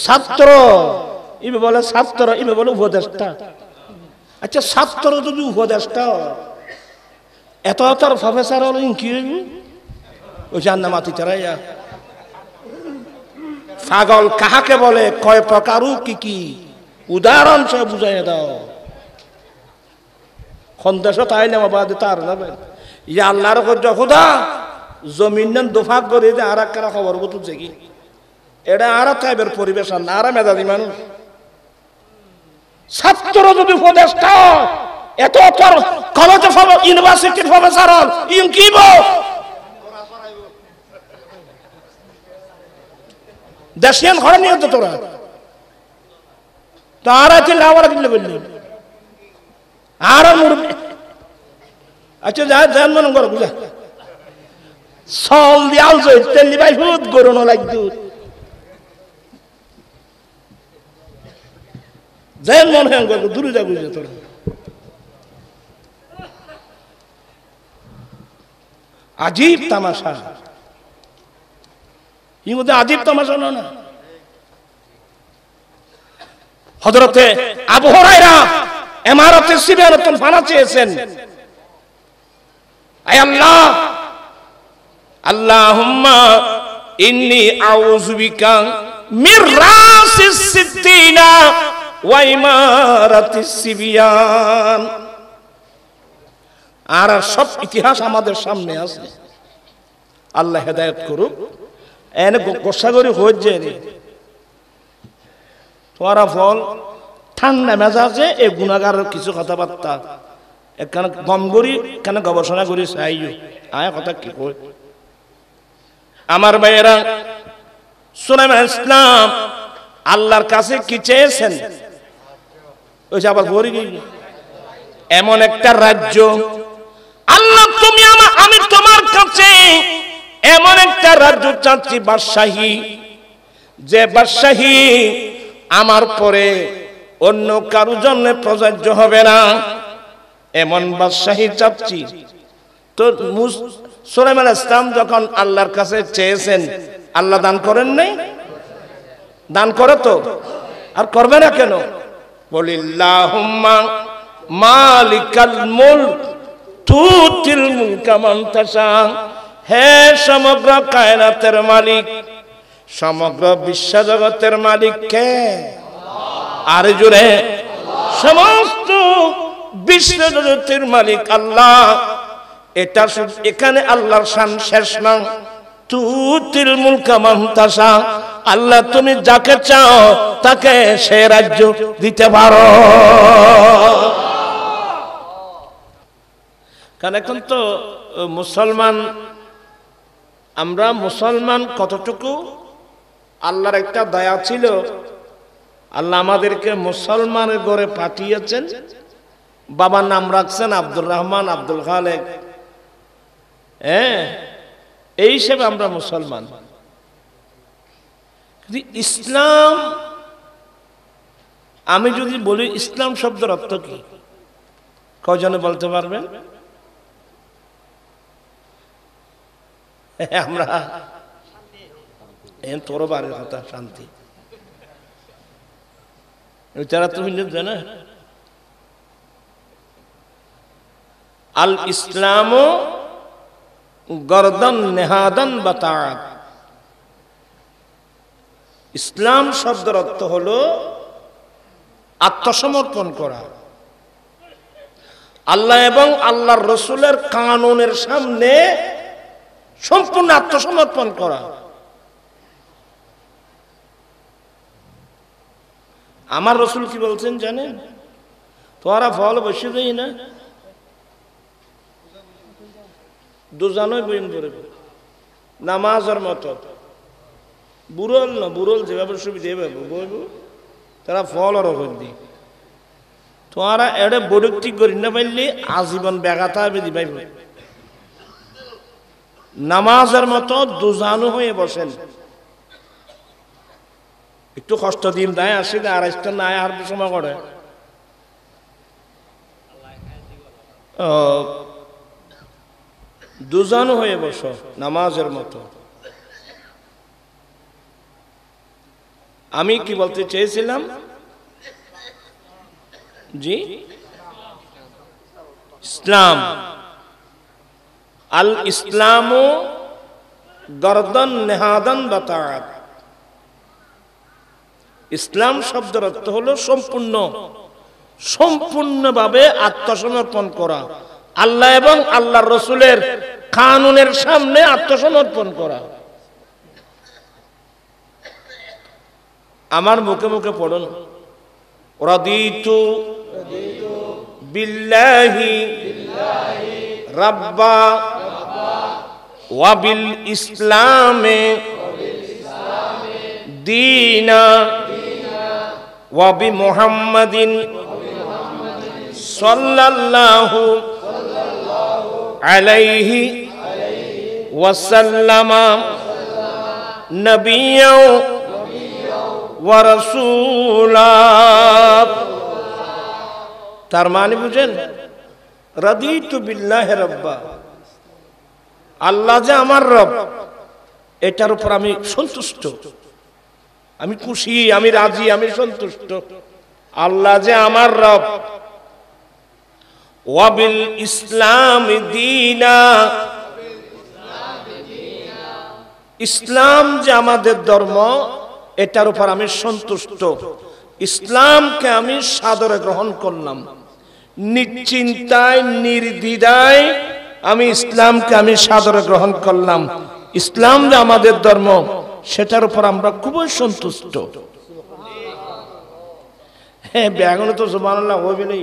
ছাত্র ইবে বলে ছাত্র, ইবে বলে উপদেষ্টা। আচ্ছা ছাত্র যদি উপদেষ্টা এত তার প্রফেসর হল কি ওই জান্না মাতি চারাইয়া পাগল কাহাকে বলে, কয় প্রকারও কি কি উদাহরণ সে বুঝাই দাও। সন্দেশ তাই নেওয়া বাদে তার যাবেন ইয়া আল্লাহর খোদা জমিন দোফাক করে যে আর একটা খবর তুলছে কি এটা আর টাইপের পরিবেশ আর না, আর মেধাবী মানুষ। ছাত্র যদি উপদেষ্টা এত তোর কলেজে ইউনিভার্সিটির প্রফেসর হল ইন কি দেশিয়ান ঘরে নিয়ে তো তোরা তারা চিল্লা আমার দিলে বললি আর আচ্ছা যা যান মনে করো বুঝা সল দিয়াল তেলি ভাই হুদ গরুনো লাগতো যেন মনে হয় করবো দূরে যা বুঝে তোরা। আজীব তামাশা, এই মধ্যে আজীব তামাশা না। হযরতে আবু হুরায়রা ইমারতে সিবিয়ানতুল ফানা চেয়েছেন, আয় আল্লাহ, আল্লাহুম্মা ইন্নী আউযু বিকা মির রাসিস সিদ্দিনা ওয়া ইমারাতিস সিবিয়ান। আর সব ইতিহাস আমাদের সামনে আছে, আল্লাহ হেদায়েত করুক। এনে গোসা করে হয়ে রে তোরা ফল ঠান্ডা মেজাজে এই গুণাগারের কিছু কথাবার্তা এখানে গম করি, এখানে গবেষণা করি চাইও আয় কথা কি কই। আমার ভাইয়েরা, সুলাইমান ইসলাম আল্লাহর কাছে কি চেয়েছেন? ওই যে আবার ভরি গেল এমন একটা রাজ্য, আল্লাহ তুমি আমি তোমার কাছে এমন একটা রাজ্য চাচ্ছি বাদশাহী, যে বাদশাহী আমার পরে অন্য কারো জন্য প্রযোজ্য হবে না, এমন বাদশাহী চাচ্ছি। তো সুলাইমান ইসলাম যখন আল্লাহর কাছে চেয়েছেন, আল্লাহ দান করেন নাই? দান করে তো, আর করবে না কেন? বলিল্লাহুম্মা মালিকাল মুলক তুতিল মুলকা মান তাশা। হে সমগ্র কায়নাতের মালিক, সমগ্র বিশ্ব জগতের মালিক কে? আর জুড়ে সমস্ত বিশ্ব জগতের মালিক আল্লাহ। এটা এখানে আল্লাহর শান শেষ না। তুতিল মুলকা মান তাশা, আল্লাহ তুমি যাকে চাও তাকে সে রাজ্য দিতে পারো। কারণ এখন তো মুসলমান, আমরা মুসলমান কতটুকু আল্লাহর একটা দয়া ছিল, আল্লাহ আমাদেরকে মুসলমানের ঘরে পাঠিয়েছেন। বাবার নাম রাখছেন আব্দুর রহমান, আব্দুল খালেক, হ্যাঁ, এই হিসেবে আমরা মুসলমান। ইসলাম, আমি যদি বলি ইসলাম শব্দের অর্থ কি, কয়জনে বলতে পারবেন? আমরা তোর বারের কথা শান্তি, যারা তুমি জানো আল ইসলাম গরদান নেহাদান বাতাআত। ইসলাম শব্দের অর্থ হলো আত্মসমর্পণ করা, আল্লাহ এবং আল্লাহর রসুলের কানুনের সামনে সম্পূর্ণ আত্মসমর্পণ করা। আমার রসুল কি বলছেন জানেন? তোরা ফল বসে দেই না, দুজানোই বইন করে নামাজের মতো বুড়ল না, বুড়ল যেভাবে সুবিধা এভাবে বইব, তারা ফল আরো দি তোরা এটা বড়ি করি না পাইলে আজীবন ব্যাঘাতা বেদি পাইব। নামাজের মতো দুজানু হয়ে বসেন, একটু কষ্ট দিন দায় আসি না, আড়াইশটা নাই আর সময় করে দুজানু হয়ে বসো নামাজের মতো। আমি কি বলতে চেয়েছিলাম? জি, ইসলাম। আল ইসলামু গরদান নেহাদান বাতাআত। ইসলাম শব্দের অর্থ হলো সম্পূর্ণ, সম্পূর্ণভাবে আত্মসমর্পণ করা, আল্লাহ এবং আল্লাহর রাসূলের কানুনের সামনে আত্মসমর্পণ করা। আমার মুখে মুখে পড়ুন, রাদিতু বিল্লাহি রাব্বা ওয়া বিল ইসলামে দীনা ওয়া বি মুহাম্মাদিন সাল্লাল্লাহু আলাইহি ওয়াসাল্লাম নবিয়্যা ওয়া রাসূলা। তার মানে বুঝেন, রাদিতু বিল্লাহি রাব্বা, আল্লাহ যে আমার রব, এটার উপর আমি সন্তুষ্ট, আমি খুশি, আমি রাজি, আমি সন্তুষ্ট। আল্লাহ যে আমার রব। ওয়া বিল ইসলাম দীনা, ইসলাম যে আমাদের ধর্ম, এটার উপর আমি সন্তুষ্ট। ইসলামকে আমি সাদরে গ্রহণ করলাম, নিশ্চিন্তায় নির্দ্বিধায় আমি ইসলামকে আমি সাদরে গ্রহণ করলাম। ইসলাম যে আমাদের ধর্ম, সেটার উপর আমরা খুবই সন্তুষ্ট। হ্যাঁ, ব্যাগনে তো সুবহানাল্লাহ হবে না।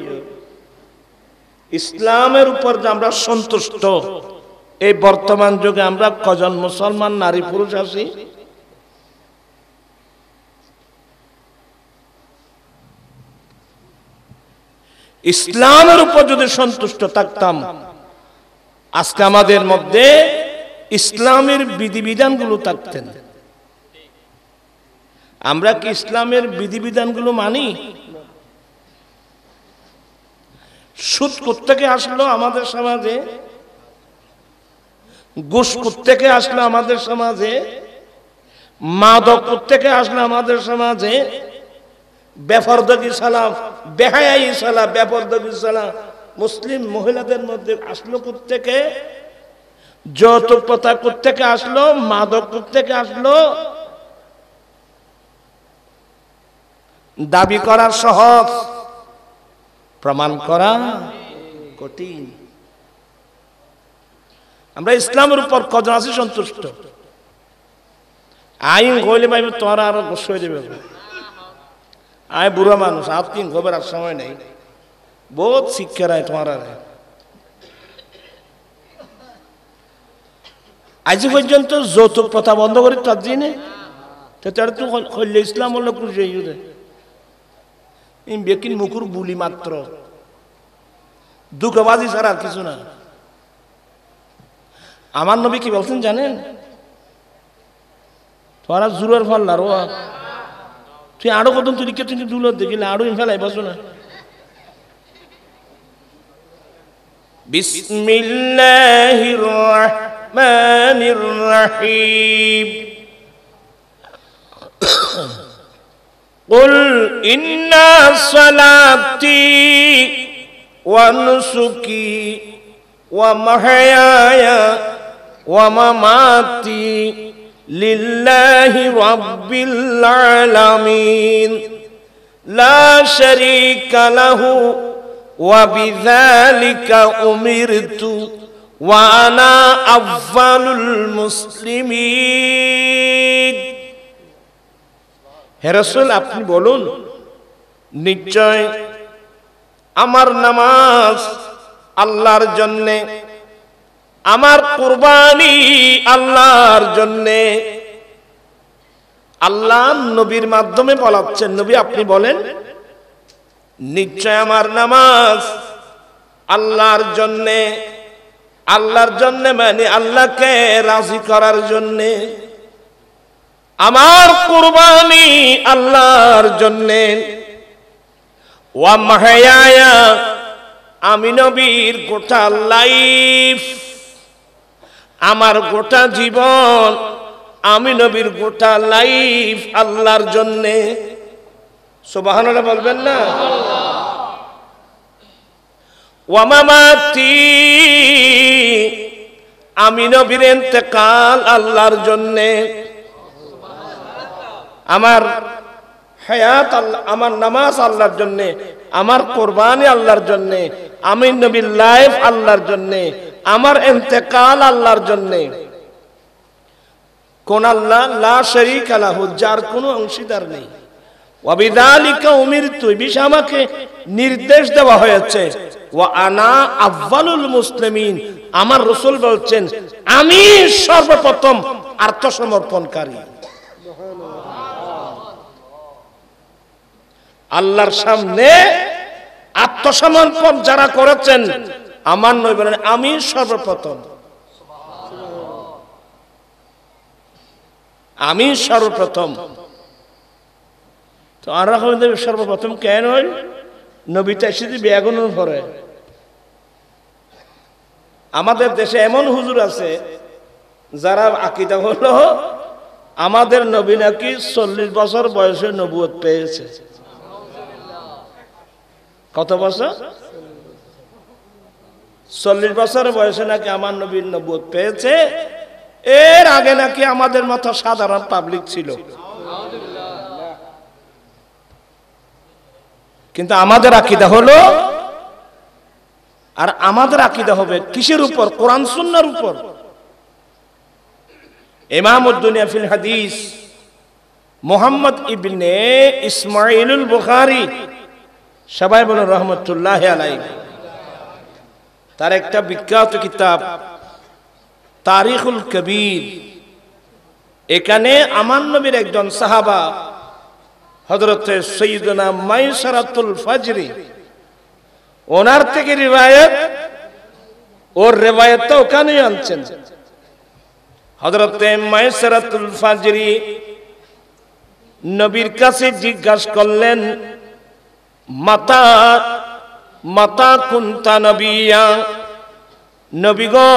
ইসলামের উপর যে আমরা সন্তুষ্ট, এই বর্তমান যুগে আমরা কজন মুসলমান নারী পুরুষ আছি? ইসলামের উপর যদি সন্তুষ্ট থাকতাম, আজকে আমাদের মধ্যে ইসলামের বিধিবিধানগুলো থাকতেন। আমরা কি ইসলামের বিধিবিধানগুলো মানি? সুদ কোত্থেকে আসলো আমাদের সমাজে? ঘুষ কোত্থেকে আসলো আমাদের সমাজে? মাদক কোত্থেকে আসলো আমাদের সমাজে? বেপরদগি সালাম, বেহায়াই সালাম, বেপরদগি সালাম মুসলিম মহিলাদের মধ্যে আসলো কোত্থেকে? যৌতুক প্রথা কোত্থেকে আসলো? মাদক কোত্থেকে আসলো? দাবি করা সহজ, প্রমাণ করা কঠিন। আমরা ইসলামের উপর কজন আছি সন্তুষ্ট? আইন হইলে ভাই তোরা আরো গোসল হয়ে যাবে। আয় বুড়া মানুষ, আর তিন খবর আর সময় নেই, বহুত শিক্ষা রায় তোমার। আজ পর্যন্ত যৌতুক প্রথা বন্ধ করি তার দিনে হইলে ইসলাম হল খুশি বেকিন মুকুর বুলি মাত্র, দুঃখবাজি ছাড়া আর কিছু না। আমার নবী কি বলছেন জানেন? তোরা জুরের ফল না রো, তুই আরো কত তুই কিন্তু দুলো দেখিলে আরো ফেলাই বসো না। বিসমিল্লাহির রাহমানির রাহিম। কুল ইন্না সালাতি ওয়া নুসুকি ওয়া মাহইয়ায়া ওয়া মামাতি লিল্লাহি রাব্বিল আলামিন লা শারীকা লাহু ওয়া বিযালিকা উমিরতু ওয়া আনা আফযালুল মুসলিমিন। হে রাসূল, আপনি বলুন, নিশ্চয় আমার নামাজ আল্লাহর জন্যে, আমার কুরবানি আল্লাহর জন্যে। আল্লাহ নবীর মাধ্যমে বলাচ্ছেন, নবী আপনি বলেন, নিশ্চয় আমার নামাজ আল্লাহর জন্যে। আল্লাহর জন্যে মানে আল্লাহকে রাজি করার জন্যে। আমার কুরবানি আল্লাহর জন্যে। ওয়া মাহইয়ায়া, আমি নবীর গোটা লাইফ, আমার গোটা জীবন আমি নবীর গোটা লাইফ আল্লাহর জন্যে। সুবহানাল্লাহ বলবেন না? ওয়া মামাতি, আমি নবীর ইন্তেকাল আল্লাহর জন্যে। আমার হায়াত আল্লাহ, আমার নামাজ আল্লাহর জন্যে, আমার কোরবানি আল্লাহর জন্যে, আমি নবীর লাইফ আল্লাহর জন্যে, আমার ইন্তেকাল আল্লাহর জন্যে। কোন আল্লাহ? লা শারীকা লাহু, যার কোনো অংশীদার নেই। ওয়া বিযালিকা উমিরতু, বিষয় আমাকে নির্দেশ দেওয়া হয়েছে। ওয়া আনা আউয়ালুল মুসলিমিন, আমার রাসূল বলছেন আমি সর্বপ্রথম আত্মসমর্পণকারী। আল্লাহর সামনে আত্মসমর্পণ যারা করেছেন, আমার নবী বলেন আমি সর্বপ্রথম, আমি সর্বপ্রথম। তো আর সর্বপ্রথম কেন হইল? নবীটা এসেছি বেগুনের পরে। আমাদের দেশে এমন হুজুর আছে যারা আকীদা হলো আমাদের নবী নাকি 40 বছর বয়সে নবুয়ত পেয়েছে। কত বছর? 40 বছর বয়সে নাকি আমার নবীর নবুয়ত পেয়েছে। এর আগে নাকি আমাদের মতো সাধারণ পাবলিক ছিল। কিন্তু আমাদের আকীদা হলো, আর আমাদের আকীদা হবে কিসের উপর? কোরআন সুন্নাহর উপর। ইমামুদ দুনিয়া ফিল হাদিস মুহাম্মদ ইবনে ইসমাঈলুল বুখারী, সবাই বলেন রাহমাতুল্লাহি আলাইহি, তার একটা বিখ্যাত কিতাব তারিখুল কবির। এখানে আমার নবীর একজন সাহাবা হযরত সাইয়্যিদুনা মাইসারাতুল ফাজরি, ওনার থেকে রিওয়ায়াত, ওর রিওয়ায়াতটা ওখানে আনছেন। হযরত মাইসারাতুল ফাজরি নবীর কাছে জিজ্ঞাসা করলেন, মাতা মাতা কুনতা নবিয়া, নবী গো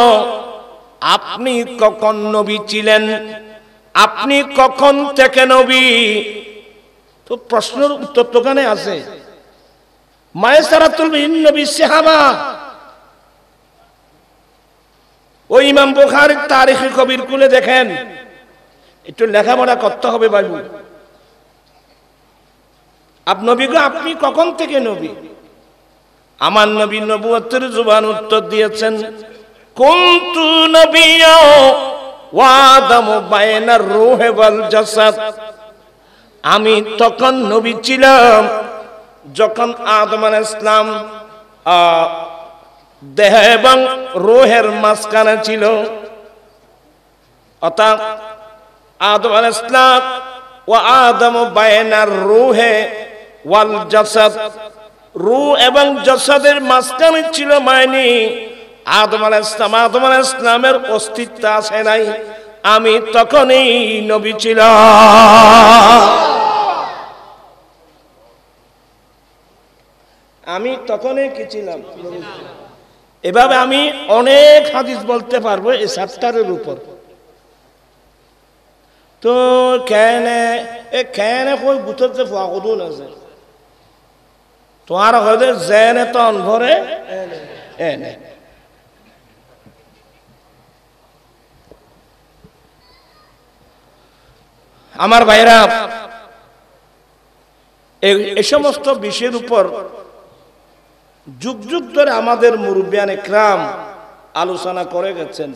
আপনি কখন নবী ছিলেন? আপনি কখন থেকে নবী? তো প্রশ্নের উত্তর তো ওখানে আছে। মাইসারাতুল নবী সাহাবা। ওই ইমাম বুখারীর তারিখে কবির খুলে দেখেন, একটু লেখাপড়া করতে হবে বাবু। নবী গো আপনি কখন থেকে নবী? আমার নবী নবুয়তের জবান উত্তর দিয়েছেন, কুনতু নবিয়্যা ওয়া আদামু বাইনার রূহি ওয়াল জাসাদ, আমি তখন নবী ছিলাম যখন আদম আলাইহিস সালাম দেহ এবং রূহের মাঝখানে ছিল। অর্থাৎ আদম আলাইহিস সালাম ওয়া আদামু বাইনার রূহি ওয়াল জাসাদ, রূহ এবং জাসাদের মাঝখানে ছিল, মানে আদম আলাইহিস সালামের অস্তিত্ব আছে নাই, আমি তখনই নবী ছিলাম। আমি তখনই কি ছিলাম? এভাবে আমি অনেক হাদিস বলতে পারবো এই চ্যাপ্টারের উপর। তো কেন কই গুততে ফাগুদুন আছে তোমার হলে জেনে তো অনভরে এনে। আমার ভাইরা, এই সমস্ত বিষয়ের উপর যুগ যুগ ধরে আমাদের মুরব্বিয়ান ইকরাম আলোচনা করে গেছেন।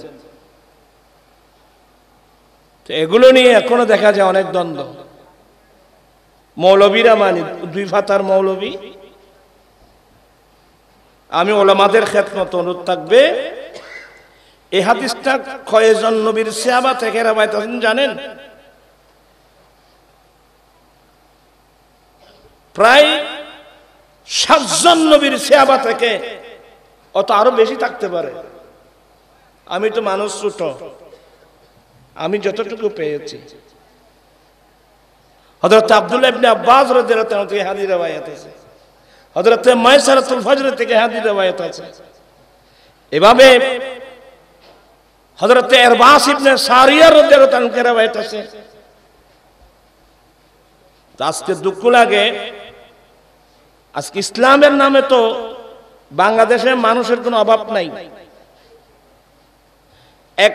এগুলো নিয়ে এখনো দেখা যায় অনেক দ্বন্দ্ব। মৌলবীরা মানে দুই ফাতার মৌলবী। আমি ওলামাদের খেদমত অনুরোধ থাকবে, এই হাদিসটা কয়জন নবীর সাহাবা থেকে রাওয়ায়াত আছেন জানেন? প্রায় 7 জন নবীর সাহাবা থেকে, অত আরো বেশি থাকতে পারে। আমি তো মানুষ ছোট, আমি যতটুকু পেয়েছি। হযরত আব্দুল্লাহ ইবনে আব্বাস রাদিয়াল্লাহু তাআলা থেকে হাদিস রওয়ায়াত আছে, হযরত মাইসারাতুল ফাজর থেকে হাদিস রওয়ায়াত আছে। এভাবে হযরত ইরবাস ইবনে সারিয়া রাদিয়াল্লাহু তাআলা এর রওয়ায়াত আছে। আজকে দুঃখ লাগে, আজকে ইসলামের নামে তো বাংলাদেশের মানুষের কোনো অভাব নাই। এক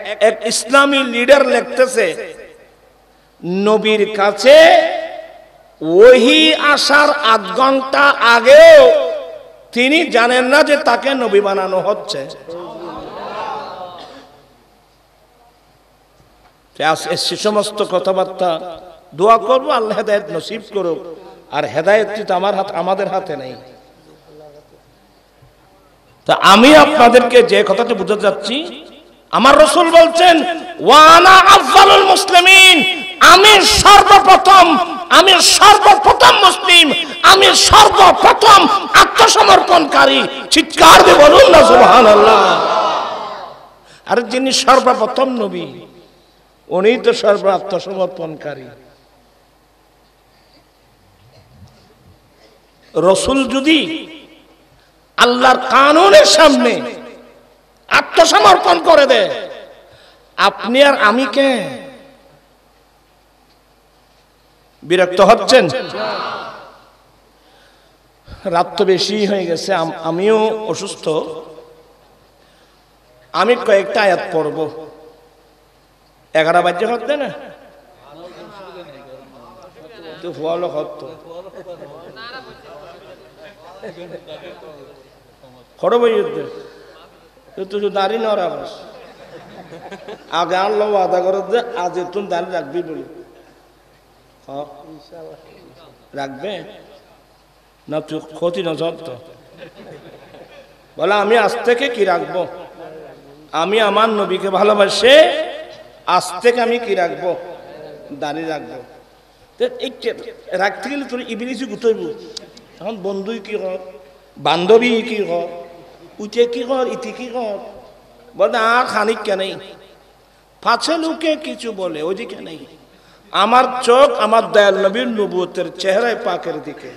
ইসলামী লিডার লিখতেছে, নবীর কাছে ওহী আসার 8 ঘন্টা আগেও তিনি জানেন না যে তাকে নবী বানানো হচ্ছে। সে সমস্ত কথাবার্তা দোয়া করবো আল্লাহ হেদায়েত নসিব করুক, আর হেদায়েত তো আমাদের হাতে নেই। তা আমি আপনাদেরকে যে কথাটা বুঝাতে যাচ্ছি, আমার রাসূল বলছেন ওয়ানা আফজালুল মুসলিমিন, আমি সর্বপ্রথম মুসলিম, আমি সর্বপ্রথম আত্মসমর্পণকারী। চিৎকার দিয়ে বলুন না সুবহানাল্লাহ। আর যিনি সর্বপ্রথম নবী, উনি তো সর্ব আত্মসমর্পণকারী। রাসূল যদি আল্লাহর কানুনের সামনে আত্মসমর্পণ করে দেয়, আপনি আর আমি কে? বিরক্ত হচ্ছেন? রাত তো বেশি হয়ে গেছে, আমিও অসুস্থ। আমি কয়েকটা আয়াত পড়ব। 11 বাজে হচ্ছে না তো ফলো হতো খড় বইতে তুই দাঁড়িয়ে নড়া বাস আগে আনলো আদা করে দে, আজ তুমি দাঁড়িয়ে রাখবি বলি রাখবে না, তুই ক্ষতি না সব তো বলে আমি আজ থেকে কি রাখবো, আমি আমার নবীকে ভালোবাসে আজ থেকে আমি কি রাখবো, দাঁড়িয়ে রাখবো। রাখতে গেলে তোর ইবলিসই গুতইব, তখন বন্ধুই কি কর, বান্ধবী কি কর, উঠে কি কর, ইতি কি কর, বলে আর খানিক কেনেই পাছে লোকে কিছু বলে ওই দিকে নেই। আমার চোখ আমার দয়াল নবীর নবুয়তের চেহারায় পাকের দিকে।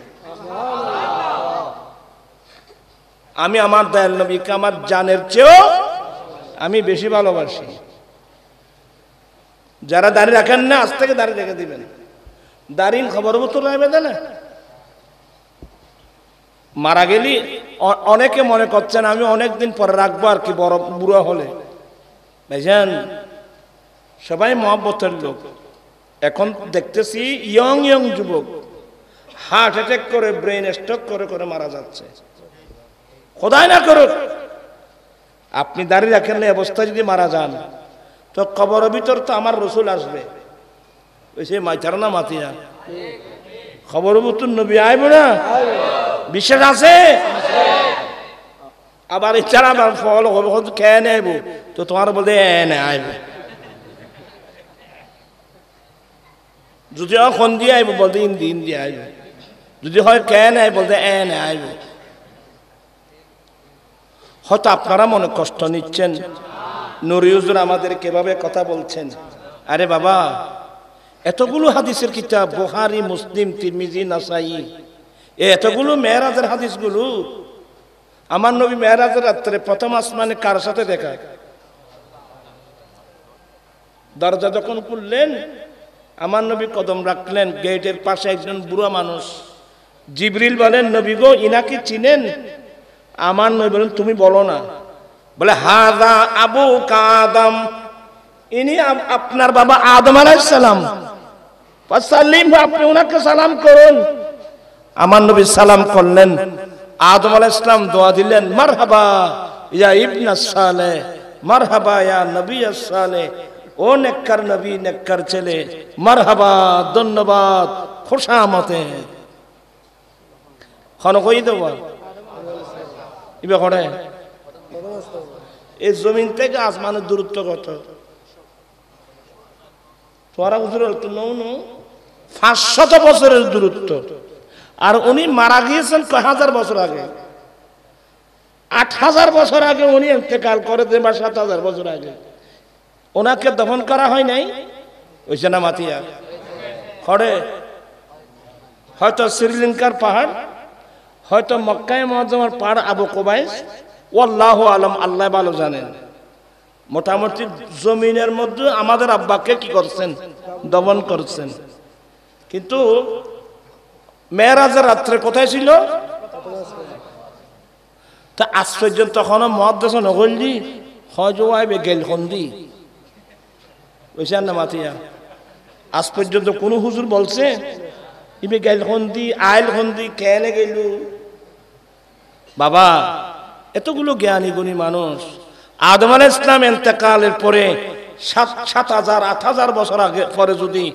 আমি আমার দয়াল নবীকে আমার জানের চেয়েও আমি বেশি ভালোবাসি। যারা দাঁড়িয়ে রাখেন না, আজ থেকে দাঁড়িয়ে রেখে দিবেন। দাঁড়িয়ে খবর মতো রাখবে না, মারা গেলি অনেকে মনে করছেন আমি অনেকদিন পরে রাখবো আর কি, বড় বুড়ো হলে। ভাইজান সবাই মহব্বতের লোক, এখন দেখতেছি ইয়ং যুবক হার্ট অ্যাটাক করে, ব্রেন স্ট্রোক করে মারা যাচ্ছে। খোদাই না করুক আপনি দাঁড়িয়ে রাখেন না, অবস্থায় যদি মারা যান তো কবরের ভিতর তো আমার রসুল আসবে, ওই সে মাইথার না মাতিয়া খবরের ভিতর নবী আইব না, বিশ্বাস আছে? আবার ইচ্ছারা আমার ফল খেয়ে নেব তো তোমার বলতে আইবে, যদি এখন দিয়ে আইব বলতে দিন দিয়ে আইবে, যদি হয় কে নেয় বলতে আইবে। হয়তো আপনারা মনে কষ্ট নিচ্ছেন, নুরি হুজুর আমাদের কিভাবে কথা বলছেন। আরে বাবা, এতগুলো হাদিসের কিতাব, বুখারী, মুসলিম, তিরমিজি, নাসাই, এতগুলো মেরাজের হাদিসগুলো, আমার নবী মেরাজের রাত্রে প্রথম আসমানে কার সাথে দেখা? দরজা যখন খুললেন আমার নবী কদম রাখলেন, গেটের পাশে একজন বুড়া মানুষ। জিবরিল বলেন, নবী গো ইনাকে চিনেন? আমার নবী বলেন, তুমি বলো না। বলে হাযা আবু আদম, ইনি আপনার বাবা আদম আলাইহিস সালাম, ফাসাল্লিম, আপনি ওনাকে সালাম করুন। আমার নবী সালাম করলেন, আদম আলাইহিস সালাম দোয়া দিলেন, মারহাবা ইয়া ইবনাস সালেহ, মারহাবা ইয়া নবিয়াস সালেহ, ও নেককার নবী, নেককার ছেলে, মারহাবা, ধন্যবাদ, খুশামতে খন কই দেবা ইবে করে। এই জমিন থেকে আসমানের দূরত্ব কত? তোরা উজুর তো নৌ 500 বছরের দূরত্ব, আর উনি মারা গিয়েছেন কয় হাজার বছর আগে, 8000 বছর আগে উনি ইন্তেকাল করেছেন, বা 7000 বছর আগে। ওনাকে দফন করা হয় নাই ওইছে না মাতিয়া খড়ে, হয়তো শ্রীলঙ্কার পাহাড়, হয়তো মক্কায় মুআজ্জামার পাহাড়, আবু কুবাইস, ওয়াল্লাহু আলাম, আল্লাহ ভালো জানেন। মোটামুটি জমিনের মধ্যে আমাদের আব্বাকে কি করছেন, দমন করছেন। কিন্তু মেরাজের রাত্রে কোথায় ছিল? তা আশ্চর্য তখনও মহাদেশ নগরলি হজওয়াইবে গেল খন্দি বুঝছেন না মাতিয়া। আজ পর্যন্ত কোন হুজুর বলছে ইবে গেল খন্দি আইল খন্দি কেন গেল? বাবা এতগুলো জ্ঞানী গুণী মানুষ, আদম আলাইহিস সালাম ইন্তেকালের পরে 7,000 8,000 বছর আগে পরে যদি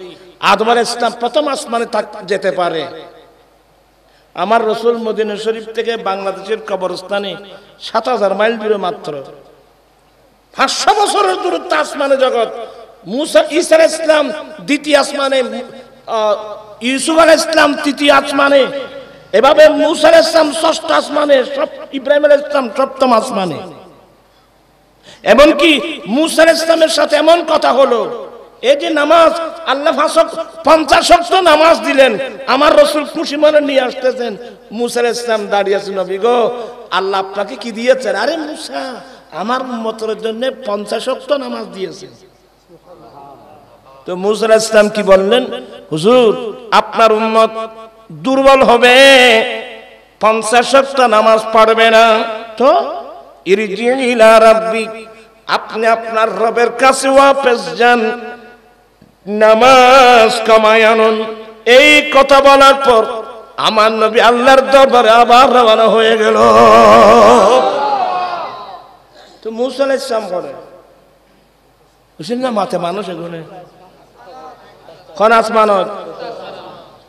আদম আলাইহিস সালাম প্রথম আসমানে যেতে পারে, আমার রসুল মদিনা শরীফ থেকে বাংলাদেশের কবরস্থানে 7,000 মাইল দূরে মাত্র, 500 বছরের দূরত্ব আসমানে জগৎ। মুসা ঈসা আলাইহিস সালাম দ্বিতীয় আসমানে, ইউসুফ আলাইহিস সালাম তৃতীয় আসমানে, এভাবে মুসা আলাইহিস সালাম ষষ্ঠ আসমানে, ইব্রাহিম আলাইহিস সালাম সপ্তম আসমানে। এমনকি মুসা আলাইহিস সালামের সাথে এমন কথা হলো, এই যে নামাজ আল্লাহ 50 ওয়াক্ত নামাজ দিলেন, আমার রাসূল খুশি মনে নিয়ে আসতেছেন। মুসা আলাইহিস সালাম দাঁড়িয়ে আছেন, নবী গো আল্লাহ আপনাকে কি দিয়েছেন? আরে মুসা আমার উম্মতের জন্য 50 ওয়াক্ত নামাজ দিয়েছেন। তো মুসা আলাইহিস সালাম কি বললেন? হুজুর আপনার উম্মত দুর্বল হবে, 50 ওয়াক্ত নামাজ পড়বে না, তো ইরজি ইলা রাব্বিক, আপনি আপনার রবের কাছে ওয়াপস যান, নামাজ কামায় আনুন। এই কথা বলার পর আমার নবী আল্লাহর দরবারে আবার রওনা হয়ে গেল। তো মুসা আলাইহিস সালাম করে বুঝলেন না, মাথা মানুষ এগুলো কোন আসমানত।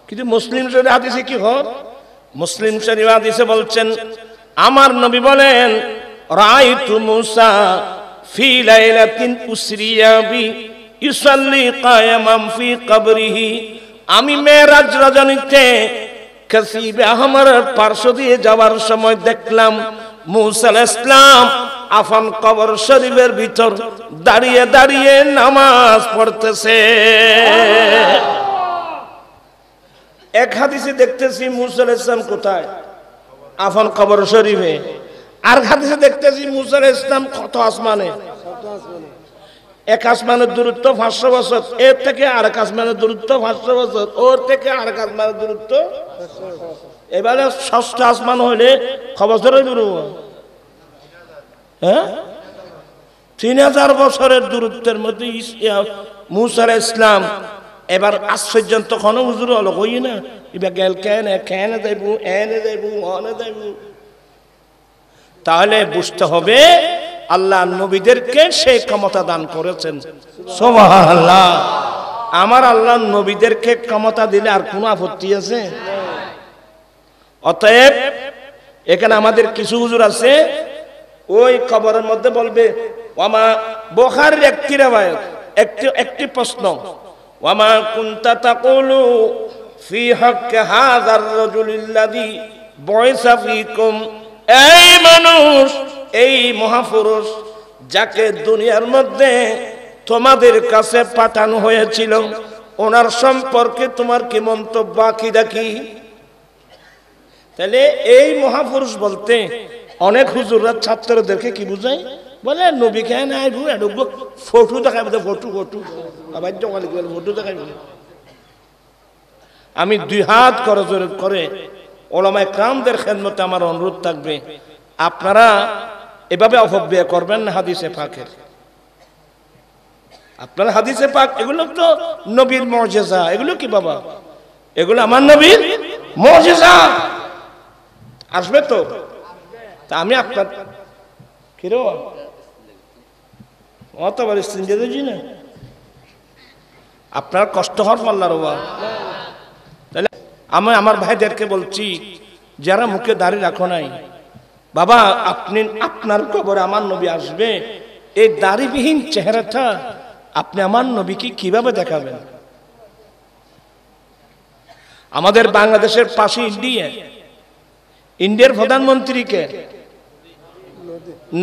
কিন্তু মুসলিম শরীফ হাদিসে কি হয়? মুসলিম শরীফ হাদিসে বলছেন আমার নবী বলেন রাআইতু মুসা ফি লাইলাতিন উসরিয়া বি ইউসাল্লি কায়ামান ফি কবরিহি, আমি মেরাজ রজনীতে কাসিবে আহমরের পার্শ্ব দিয়ে যাওয়ার সময় দেখলাম মুসা আলাইহিস সালাম আফান কবর শরীফের ভিতর দাঁড়িয়ে দাঁড়িয়ে নামাজ পড়তেছে। এক হাদিসে দেখতেছি মুসা আলাইহিস সালাম কোথায়? আফান কবর শরীফে। আর হাদিসে দেখতেছি মুসা আলাইহিস সালাম কত আসমানে? এক আসমানের দূরত্ব 500 বছর, এর থেকে আরেক আসমানের দূরত্ব 500 বছর, ওর থেকে আরেক আসমানের দূরত্ব, এবারে ষষ্ঠ আসমান হইলে বছরের দূরত্ব, হ্যাঁ 3000 বছরের দূরত্বের মধ্যে মুসা আলাইহিস সালাম। এবার আশ্চর্য তখন হুজুর হলো কই না এবার গেল কেন যাইব এনে যাইব মনে যাইব। তাহলে বুঝতে হবে আল্লাহ নবীদেরকে সেই ক্ষমতা দান করেছেন। সুবহানাল্লাহ। আমার আল্লাহ নবীদেরকে ক্ষমতা দিলে আর কোনো আপত্তি আছে? অতএব এখানে আমাদের কিছু হুজুর আছে ওই কবরের মধ্যে বলবে ওয়ামা, বুখারীর একটি riwayat, একটি প্রশ্ন, ওয়ামা কুনতা তাকুলু ফি হাক্কি হাযার রাজুলিল্লাযী বুইসা ফীকুম, এই মানুষ, এই মহাপুরুষ যাকে দুনিয়ার মধ্যে তোমাদের কাছে পাঠানো হয়েছিল, ওনার সম্পর্কে তোমার কি মন্তব্য, আকীদা কি? তাহলে এই মহাপুরুষ বলতে অনেক হুজুররা ছাত্রদেরকে কি বুঝায়, বলে নবী কেন আইবু এডুকবো ফটো দেখাইব, ফটো আবার জঙ্গালি ফটো দেখাইব। আমি 2 হাত করজোড়ে করে ওলামায়ে কেরামদের খেদমতে আমার অনুরোধ থাকবে, আপনারা এভাবে অপব্যয় করবেন না হাদিসে পাকের। আপনারা হাদিসে পাক এগুলো তো নবীর মুজিজা, এগুলো কি বাবা? এগুলো আমার নবীর মুজিজা। আসবে তো? তা আমি আপনার কিরো অতবার সিনজেজি না, আপনার কষ্ট হওয়ার পাল্লার বাবা। তাহলে আমি আমার ভাইদেরকে বলছি যারা মুখে দাড়ি রাখো নাই, বাবা আপনি আপনার কবরে আমার নবী আসবে, এই দাড়িবিহীন চেহারাটা আপনি আমার নবীকে কিভাবে দেখাবেন? আমাদের বাংলাদেশের পাশে ইন্ডিয়ার প্রধানমন্ত্রীকে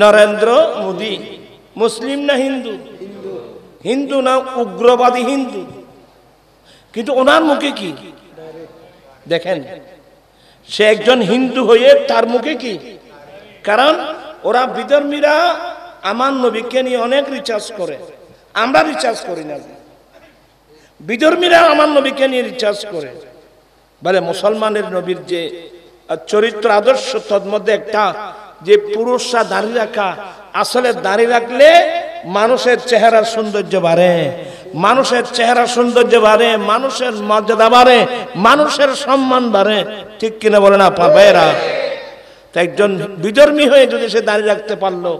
নরেন্দ্র মোদী, মুসলিম না হিন্দু? হিন্দু না উগ্রবাদী হিন্দু, কিন্তু ওনার মুখে কি দেখেন, সে একজন হিন্দু হয়ে তার মুখে কি? কারণ ওরা বিধর্মীরা আমার নবীকে নিয়ে অনেক রিচার্জ করে, আমরা রিচার্জ করি না। বিধর্মীরা আমার নবীকে নিয়ে রিচার্জ করে। বলে মুসলমানের নবীর যে চরিত্র আদর্শ, তার মধ্যে একটা যে পুরুষরা দাঁড়িয়ে রাখা, আসলে দাঁড়িয়ে রাখলে মানুষের চেহারার সৌন্দর্য বাড়ে, মানুষের চেহারা সৌন্দর্য বাড়ে, মানুষের মর্যাদা বাড়ে, মানুষের সম্মান বাড়ে। ঠিক কিনা বলে না ভাইয়েরা? তো একজন বিধর্মী হয়ে যদি সে দাঁড়িয়ে রাখতে পারলো,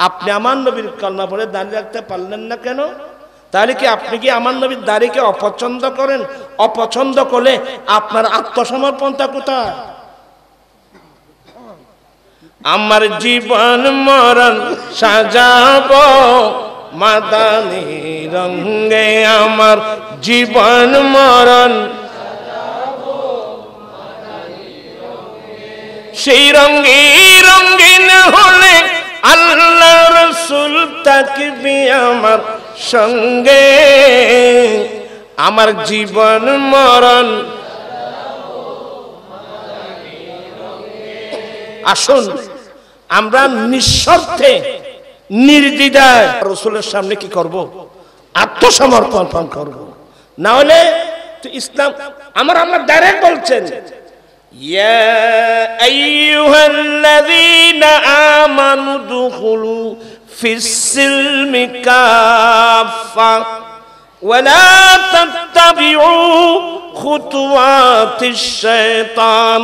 আপনি আমার নবীর কলমা পড়ে দাঁড়িয়ে রাখতে পারলেন না কেন? তাহলে কি আপনি কি আমার নবীর দাড়িকে অপছন্দ করেন? অপছন্দ করলে আপনার আত্মসমর্পণটা কোথায়? আমার জীবন মরণ সাজাবো মাদানী রঙে, আমার জীবন মরণ সেই রঙে রঙিন হলে আল্লাহ রাসূল থাকবে আমার সঙ্গে। আমার জীবন মরণ, আসুন আমরা নিঃস্বার্থে নির্দ্বিধায় রাসূলের সামনে কি করব? আত্মসমর্পণ করব। না হলে তো ইসলাম আমার আল্লাহ ডাইরেক্ট বলছেন, ইয়া আইয়ুহাল্লাযীনা আমানু দুখুলু ফিস সিলমি কাফা ওয়া লা তাত্তাবিউ খুতুওয়াতিশ শাইতান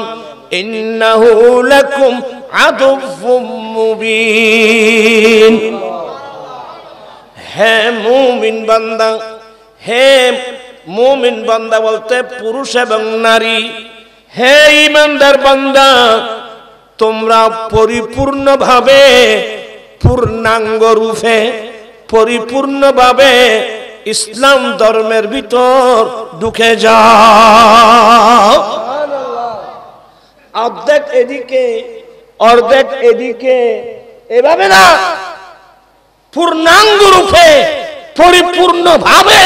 ইন্নাহু লাকুম আদুউম মুবিন। হে মুমিন বান্দা, হে মুমিন বান্দা বলতে পুরুষ এবং নারী, হে ঈমানদার বান্দা, তোমরা পরিপূর্ণভাবে, পূর্ণাঙ্গ রূপে, পরিপূর্ণভাবে ইসলাম ধর্মের ভিতর ঢুকে যাও। অর্ধেক এদিকে অর্ধেক এদিকে, এভাবে না, পূর্ণাঙ্গ রূপে পরিপূর্ণভাবে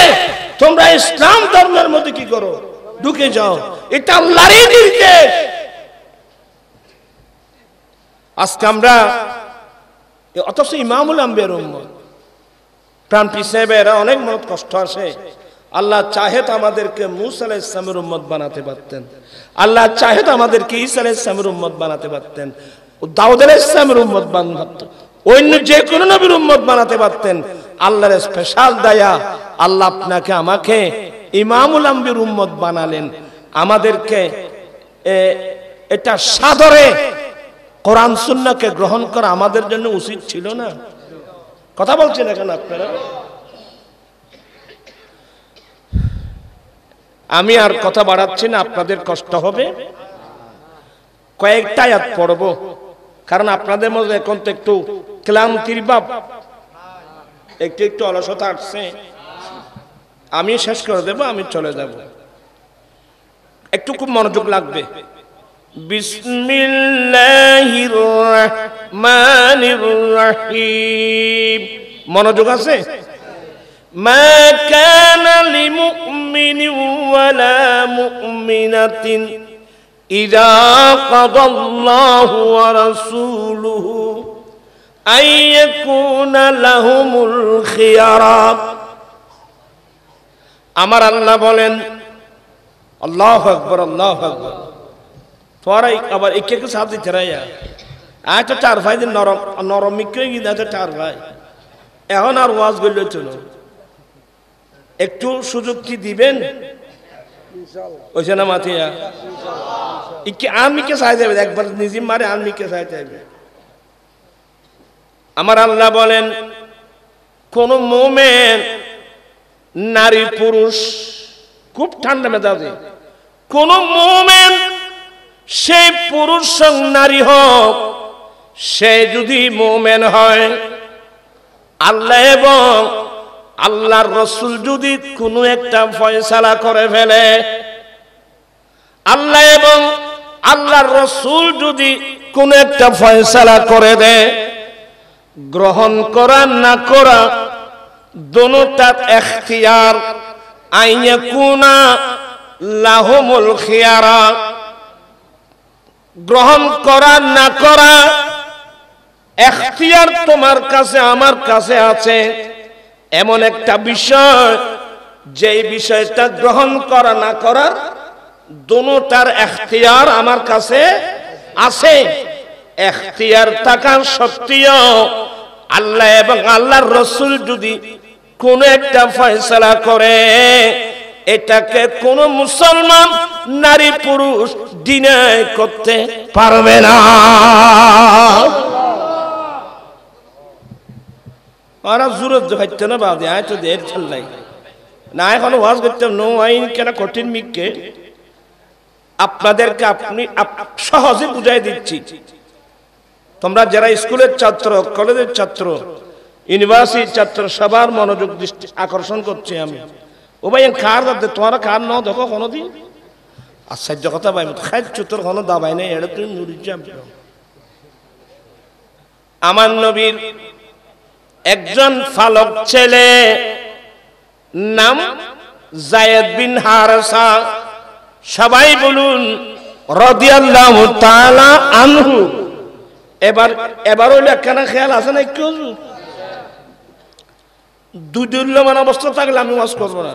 তোমরা ইসলাম ধর্মের মধ্যে কি করো? ঢুকে যাও। এটা আল্লাহরই নির্দেশ। আজকে আমরা অথচ ইমামুল আম্বিয়ার উম্মত, প্রাণ পিছনে এরা অনেক মত কষ্ট আসে। আল্লাহ চাহে তো আমাদেরকে মূসা আলাইহিস সালামের উম্মত বানাতে পারতেন, আল্লাহ চাহে তো আমাদেরকে ঈসা আলাইহিস সালামের উম্মত বানাতে পারতেন, দাউদ আলাইহিস সালামের উম্মত বানাতে পারতেন, অন্য যে কোনো নবীর উম্মত বানাতে পারতেন। আল্লাহর স্পেশাল দয়া, আল্লাহ আপনাকে আমাকে ইমামুল আম্বিয়ার উম্মত বানালেন। আমাদেরকে এটা সাদরে কোরআন সুন্নাহকে গ্রহণ করা আমাদের জন্য উচিত ছিল না? কথা বলছেন এখন আপনারা? আমি আর কথা বাড়াচ্ছি না, আপনাদের কষ্ট হবে। কয়েকটা আয়াত পড়ব, কারণ আপনাদের মধ্যে এখন তো একটু ক্লান্তির ভাব, একটু একটু অলসতা আসছে। আমি শেষ করে দেব, আমি চলে যাব, একটু খুব মনোযোগ লাগবে। বিসমিল্লাহির রহমানির রহিম, মনোযোগ আছে? মা কানা লিমুমিনিন ওয়ালা মুমিনাতিন ইযা কাদাল্লাহু ওয়া রাসূলুহু আইয়াকুনা লাহুমুল খিয়ারা। আমার আল্লাহ বলেন, আল্লাহু আকবার, আল্লাহু আকবার। পরে আবার একে সাথ দিতে রাইয়া আচ্ছা চার ভাই দিন নরম নরম মিকে গিয়ে আছে চার ভাই, এখন আর ওয়াজ করলে চলো, একটু সুযোগ কি দিবেন? ওইছে না মাথিয়া ইকে আনমিকে চাই যাবে, একবার নিজিম মারে আনমিকে চাই যাবে। আমার আল্লাহ বলেন, কোন মোমেন নারী পুরুষ, খুব ঠান্ডা মেজাজে, কোন মোমেন সেই পুরুষ হোক নারী হোক, সে যদি মোমেন হয়, আল্লাহ এবং আল্লাহর রাসূল যদি কোনো একটা ফয়সালা করে ফেলে, আল্লাহ এবং আল্লাহর রাসূল যদি কোনো একটা ফয়সালা করে দেয়, গ্রহণ করা না করা দোনোটা ইখতিয়ার, আইয়াকুনা লাহুমুল খিয়ারা, গ্রহণ করা না করা এখতিয়ার তোমার কাছে আমার কাছে আছে এমন একটা বিষয়, যেই বিষয়টা গ্রহণ করা না করার দুটোটার এখতিয়ার আমার কাছে আছে। এখতিয়ার থাকার সত্ত্বেও আল্লাহ এবং আল্লাহর রাসূল যদি কোন একটা ফয়সালা করে, এটাকে কোন মুসলমান নারী পুরুষ ডিনাই করতে পারবে না। ওরা জুরত ভাইতে না বাদে আয় তো দের চললাই না, এখন ওয়াজ করতে নো আইন কেন কঠিন মিককে আপনাদেরকে আপনি সহজে বুঝাই দিচ্ছি। তোমরা যারা স্কুলের ছাত্র, কলেজের ছাত্র, ইউনিভার্সিটির ছাত্র, সবার মনোযোগ দৃষ্টি আকর্ষণ করছি আমি। ও ভাই খার দাদে তোমার খার ন দেখো কোনোদিন আশ্চর্য কথা ভাই, খাই চুতর কোনো দাবাই নেই, এটা তুমি নুরি যাবে। আমার নবীর একজন ফালক ছেলে নাম যায়েদ বিন হারেসা, সবাই বলুন রাদিয়াল্লাহু তাআলা আনহু। এবার ওই লেখানা খেয়াল আছে না একটু? দুর্দুল্যমান অবস্থা থাকলে আমি ওয়াজ করবো না,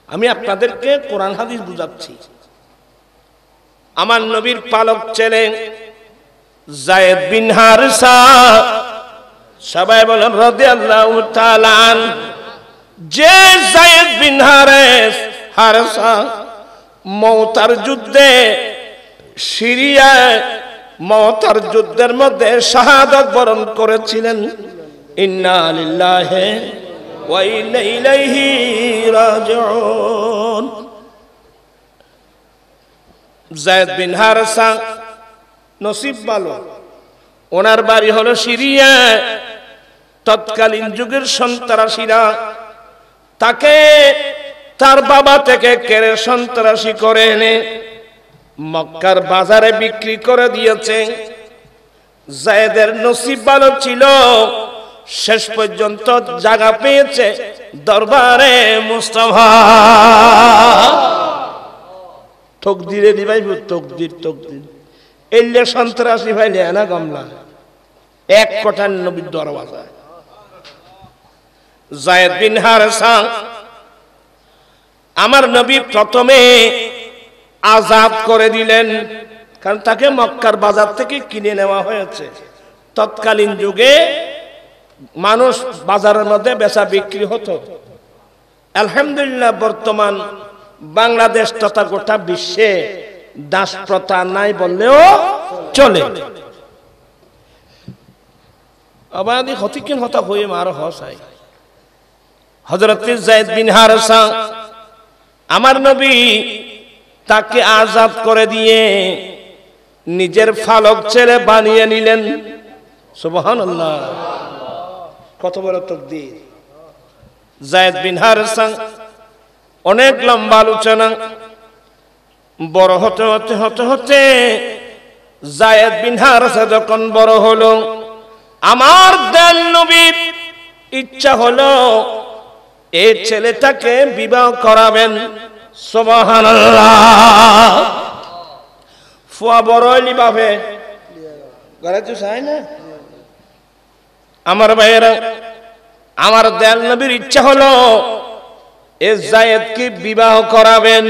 আমি আপনাদেরকে কোরআন হাদিস বুঝাচ্ছি। আমার নবীর পালক ছেলে যায়েদ বিন হারেসা, সবাই বলেন রাদিয়াল্লাহু তাআলা আনহু। যে যায়েদ বিন হারেসা মওতার যুদ্ধে, সিরিয়ায় মওতার যুদ্ধের মধ্যে শাহাদাত বরণ করেছিলেন। ইন্না লিল্লাহি ওয়া ইন্না ইলাইহি রাজিউন। যায়েদ বিন হারেসা নসিব ভালো, ওনার বাড়ি হলো সিরিয়ায়। তৎকালীন যুগের সন্ত্রাসীরা তাকে তার বাবা থেকে কেড়ে সন্ত্রাসী করে এনে মক্কার বাজারে বিক্রি করে দিয়েছে। যায়েদের নসিব ভালো ছিল, শেষ পর্যন্ত জায়গা পেয়েছে দরবারে মুস্তাফা। তকদিরে দিবাই তকদির তকদির এলে সন্ত্রাসী ভাইলে না গামলা এক কোটার নবীর দরওয়াজায়। যায়েদ বিন হারেসা আমার নবী প্রথমে আজাদ করে দিলেন, কারণ তাকে মক্কার বাজার থেকে কিনে নেওয়া হয়েছে। তৎকালীন যুগে মানুষ বাজারের মধ্যে বেচা বিক্রি হতো। আলহামদুলিল্লাহ বর্তমান বাংলাদেশ তথা গোটা বিশ্বে দাস প্রথা নাই বললেও চলে। আবাদি হতিকিন হতা হয়ে মার হসাই হযরত যায়েদ বিন হারেসা আমার নবী তাকে আজাদ করে দিয়ে নিজের ফালক ছেলে বানিয়ে নিলেন। সুবহানাল্লাহ, কত বড় তাকদীর। যায়েদ বিন হারেসা অনেক লম্বা আলোচনা। বড় হতে হতে হতে হতে যায়েদ বিন হারেসা যখন বড় হলো, আমার দয়াল নবীর ইচ্ছা হলো এই ছেলেটাকে বিবাহ করাবেন। সুবহানাল্লাহ, ফুয়া বড়লি বাবে ঘরে তো চাই না। আমার ভাইয়েরা, আমার দয়াল নবীর ইচ্ছা হলো এই যায়েদকে বিবাহ করাবেন।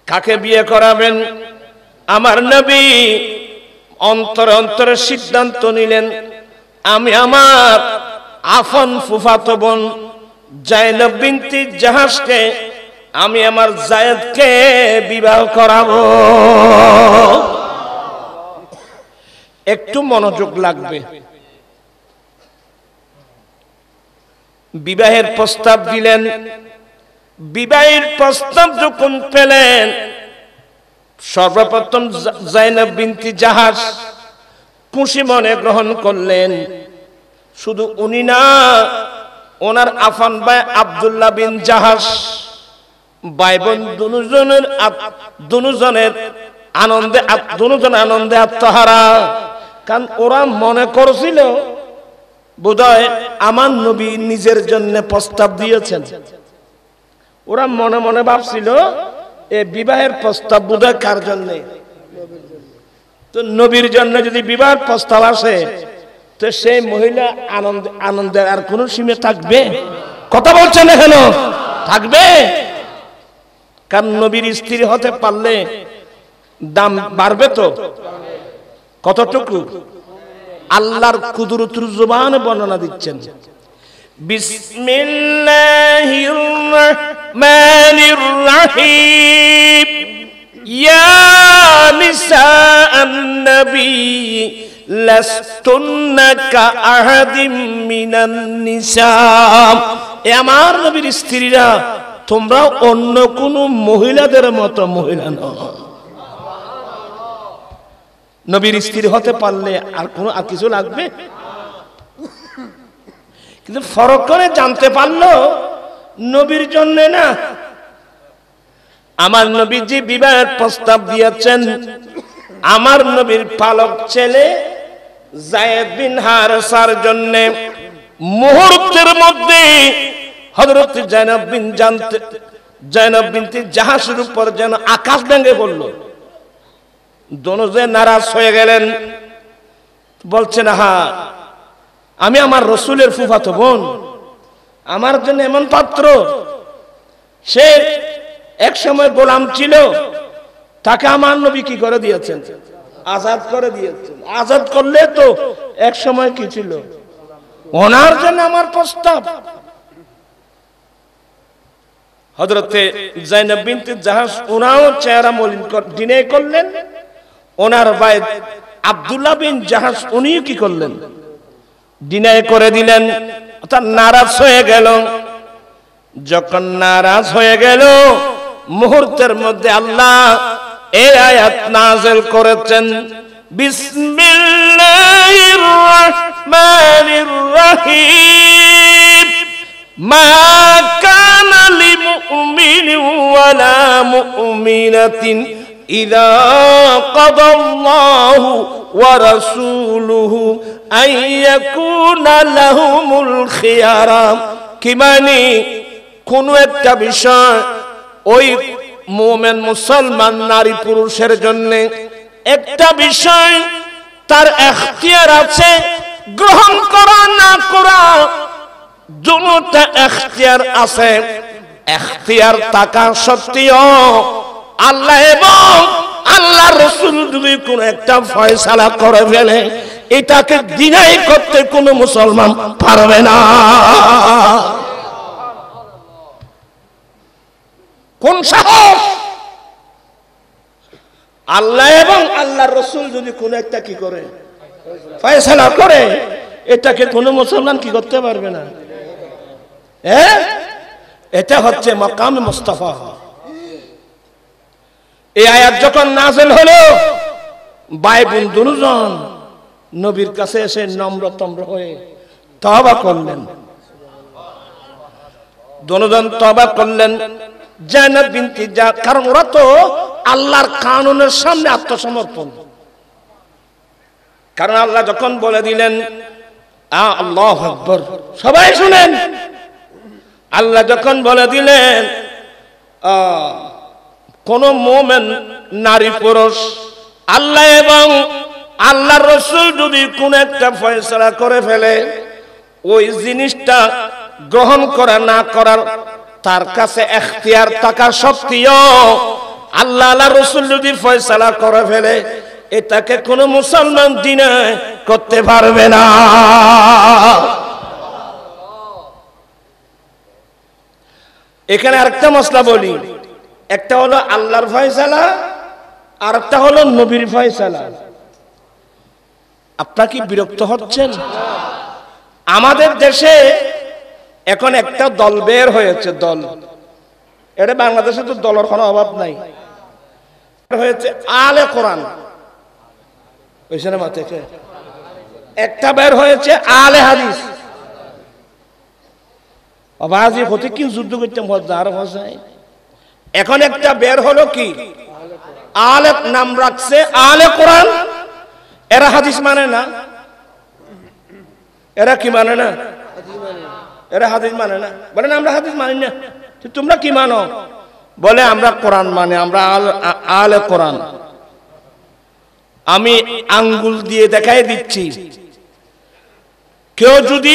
কাকে বিয়ে করাবেন? আমার নবী অন্তরে অন্তরে সিদ্ধান্ত নিলেন, আমি আমার আফন ফুফাতো বোন যায়েনব বিনতি জাহাজকে আমি আমার যায়েদকে বিবাহ করাবো। একটু মনোযোগ লাগবে। বিবাহের প্রস্তাব দিলেন। বিবাহের প্রস্তাব যখন পেলেন, সর্বপ্রথম যায়েনব বিনতি জাহাজ খুশি মনে গ্রহণ করলেন। শুধু উনি না, ওনার আফান ভাই আব্দুল্লাহ বিন জাহাজ, ভাই বোন দুজনের আনন্দে আত্মহারা। কারণ ওরা মনে করছিল বোধহয় আমার নবী নিজের জন্য প্রস্তাব দিয়েছেন। ওরা মনে মনে ভাবছিল এই বিবাহের প্রস্তাব বোধহয় কার জন্য? তো নবীর জন্য যদি বিবাহ প্রস্তাব আসে তো সেই মহিলা আনন্দের আর কোন সীমা থাকবে? কথা বলছেন এখানে থাকবে? কারণ নবীর স্ত্রী হতে পারলে দাম বাড়বে তো। কতটুকু? আল্লাহর কুদরতুর জবানে বর্ণনা দিচ্ছেন, বিসমিল্লাহির রহমানির রহিম, ইয়া নিসাআন নবী লাস্তুন্না কাআহাদিম মিনান নিসা। এ আমার নবীর স্ত্রীরা, তোমরা অন্য কোন মহিলাদের মতো মহিলা নও। নবীর স্ত্রী হতে পারলে আর কিছু লাগবে? কিন্তু ফরক করে জানতে পারলো নবীর জন্য না। আমার নবী যে বিবাহের প্রস্তাব দিয়েছেন, আমার নবীর পালক ছেলে যায়েদ বিন হারেসার জন্য মুহূর্তের মধ্যে হযরত জায়নব বিনতে জাহাশের উপর যেন আকাশ ভেঙে পড়ল। দোনো যে নারাজ হয়ে গেলেন, বলছেন, হ্যাঁ আমি আমার রসুলের ফুফাতো বোন, আমার জন্য এমন পাত্র, সে এক সময় গোলাম ছিল, তাকে আমার নবী কি করে দিয়েছেন? আজাদ করে দিয়েছেন। আজাদ করলে তো এক সময় কি ছিল? ওনার জন্য আমার প্রস্তাব। হযরতে জায়নব বিনতে জাহাশ ওনাও চেহারা মলিন ডিনাই করলেন। ওনার ভাই আব্দুল্লাহ বিন জাহাশ উনিও কি করলেন? ডিনাই করে দিলেন, অর্থাৎ নারাজ হয়ে গেল। যখন নারাজ হয়ে গেল, মুহূর্তের মধ্যে আল্লাহ এই আয়াত নাযিল করেছেন, বিসমিল্লাহির রহমানির রহিম, মা কানা লিমুমিনিন ওয়ালা মুমিনাতিন ইযা কাদাল্লাহু ওয়া রাসূলুহু আন ইয়াকুনা লাহুমুল খিয়ারা। কি মানে কোন একটা বিষয় ওই মুমিন মুসলমান নারী পুরুষের জন্য একটা বিষয় তার এখতিয়ার আছে, গ্রহণ করা না করা দুটোটা এখতিয়ার আছে। এখতিয়ার থাকা সত্ত্বেও আল্লাহ এবং আল্লাহর রাসূল যদি কোন একটা ফয়সালা করে ফেলে, এটাকে ডিনাই করতে কোন মুসলমান পারবে না। কোন সাহস! আল্লাহ এবং আল্লাহর রাসূল যদি কোন একটা কি করে ফয়সালা করে, এটাকে কোন মুসলমান কি করতে পারবে না। এটা হচ্ছে মাকামে মুস্তাফা। এই আয়াত যখন নাযিল হলো, ভাই বোন দুজন নবীর কাছে এসে নম্র হয়ে তওবা করলেন। দুজন তওবা করলেন। জায়নব বিনতে জাহাশ, কারণ ওরা তো আল্লাহর কানুনের সামনে আত্মসমর্পণ। কারণ আল্লাহ যখন বলে দিলেন, আল্লাহু আকবার, সবাই শুনেন, আল্লাহ যখন বলে দিলেন কোন মুমিন নারী পুরুষ আল্লাহ এবং আল্লাহর রাসূল যদি কোন একটা ফয়সালা করে ফেলে, ওই জিনিসটা গ্রহণ করা না করার তার কাছে এখতিয়ার থাকা সত্ত্বেও আল্লাহ আল্লাহর রাসূল যদি ফয়সালা করে ফেলে, এটাকে কোন মুসলমান ডিনাই করতে পারবে না। এখানে আরেকটা মসলা বলি, একটা হলো আল্লাহর ফয়সালা, আর একটা হলো নবীর ফয়সালা। আপনারা কি বিরক্ত হচ্ছেন? আমাদের দেশে এখন একটা দল বের হয়েছে, দল, এটা বাংলাদেশে তো দলের কোনো অভাব নাই, হয়েছে আলে কোরআন। একটা বের হয়েছে আলে হাদিস। বাবাজি হতে কি যুদ্ধ করতে মজার ভাষায়। এখন একটা বের হলো কি আলে, নাম রাখছে আলে কোরআন। এরা হাদিস মানে না। এরা কি মানে না? এরা হাদিস মানে না। বলে না আমরা হাদিস মানি না। তোমরা কি মানো? বলে আমরা কোরআন মানে, আমরা আলে কোরআন। আমি আঙ্গুল দিয়ে দেখাই দিচ্ছি, কেউ যদি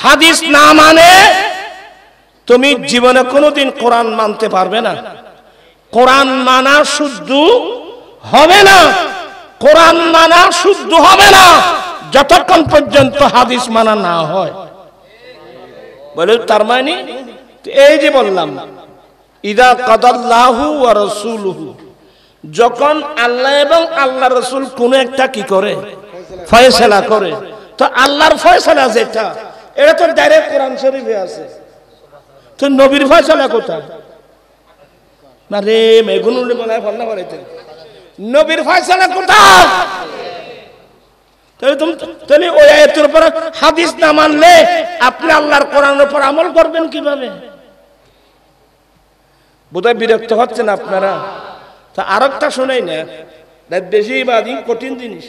হাদিস না মানে তুমি জীবনে কোনোদিন কোরআন মানতে পারবে না। কোরআন মানা শুদ্ধ হবে না, কোরআন মানা শুদ্ধ হবে না যতক্ষণ পর্যন্ত হাদিস মানা না হয়। বলে তার মানে এই যে বললাম, ইদা কাদাল্লাহু ওয়া রাসূলুহু, যখন আল্লাহ এবং আল্লাহ রাসূল কোন একটা কি করে, ফয়সালা করে, তো আল্লাহর ফয়সালা যেটা, এটা তো ডাইরেক্ট কোরআন শরীফে আছে, তো নবীর ফয়সালা কোথায়? মানে মেগুন বলায় ফল না বলাইতে, নবীর ফয়সালা কোথায়? তাহলে ওই আয়াতের উপর হাদিস না মানলে আপনি আল্লাহর কোরআনের উপর আমল করবেন কিভাবে? বোধহয় বিরক্ত হচ্ছেন আপনারা। তা আরেকটা শোনাই না, বেশি বাদী কঠিন জিনিস।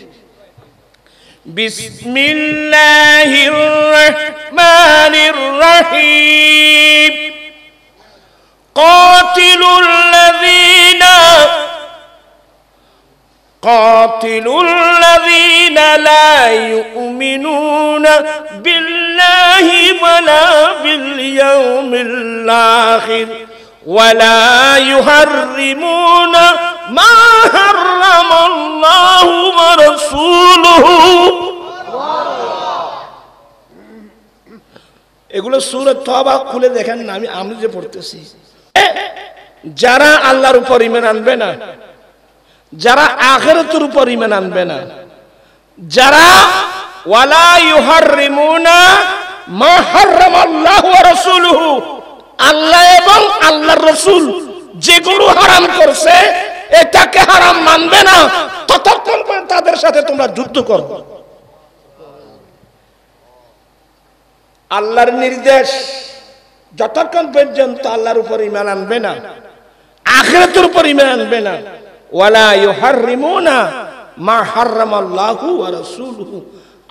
বিসমিল্লাহির রহমানির রহিম, قاتلوا الذين لا يؤمنون بالله ولا باليوم الآخر ولا يحرمون ما حرم الله ورسوله। এগুলো সূরা তওবা খুলে দেখেন না, আমি যে পড়তেছি। যারা আল্লাহর উপর ঈমান আনবে না, যারা আখিরাতের উপর ঈমান আনবে না, যারা ওয়ালা ইউহাররিমুনা মা হারামাল্লাহু ওয়া রাসূলুহু, আল্লাহ এবং আল্লাহর রাসূল যেগুলো হারাম করছে এটাকে হারাম মানবে না, ততক্ষণ পর্যন্ত তাদের সাথে তোমরা যুদ্ধ করো। আল্লাহর নির্দেশ, যতক্ষণ পর্যন্ত আল্লাহর উপর ঈমান আনবে না, আখিরাতের উপর ঈমান আনবে না, ওয়ালা ইউহাররিমুনা মা হারামাল্লাহু ওয়া রাসূলুহু,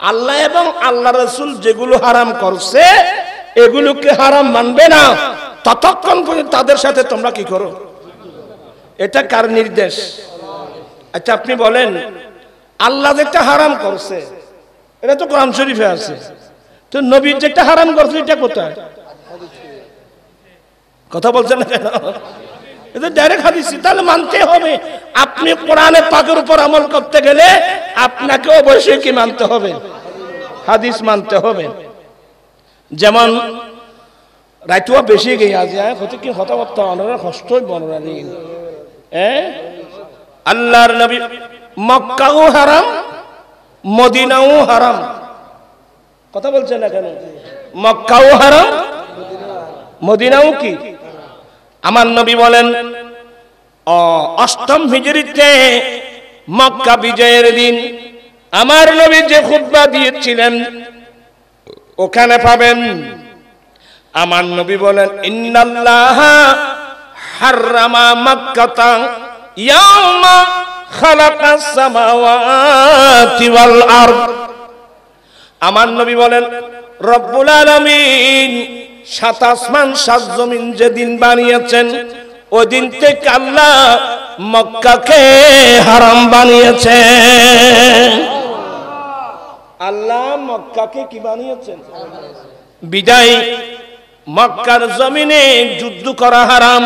আল্লাহ এবং আল্লাহর রাসূল যেগুলো হারাম করছে এগুলোকে হারাম মানবে না, ততক্ষণ পর্যন্ত তাদের সাথে তোমরা কি করো। এটা কার নির্দেশ? আচ্ছা আপনি বলেন, আল্লাহ যেটা হারাম করছে এটা তো কোরআন শরীফে আছে, তো নবী যেটা হারাম করছে এটা কোথায়? কথা বলছেন না কেন? এটা ডাইরেক্ট হাদিস, তাহলে মানতে হবে। আপনি কোরআনে পাকের উপর আমল করতে গেলে আপনাকে অবশ্যই কি মানতে হবে? হাদিস মানতে হবে। যেমন রাইতুয়া বেশি গিয়ে আজ হতে কি কথাবার্তা অনারা কষ্টই বনরানি, আল্লাহর নবী মক্কাও হারাম, মদিনাও হারাম। কথা বলছেন না কেন? মক্কাও হারাম, মদিনাও কি? আমার নবী বলেন, অষ্টম হিজরিতে মক্কা বিজয়ের দিন আমার নবী যে খুতবা দিয়েছিলেন ওখানে পাবেন, আমার নবী বলেন, ইন্নাল্লাহা হাররামা মাক্কাতা ইয়াওমা খালাকাস সামাওয়াতি ওয়াল আরদ। আমার নবী বলেন, রব্বুল আলামিন সাত আসমান সাত জমিন যেদিন বানিয়েছেন ওই দিন থেকে আল্লাহ মক্কাকে হারাম বানিয়েছেন। আল্লাহ মক্কাকে কি বানিয়েছেন? বিদায় মক্কার জমিনে যুদ্ধ করা হারাম,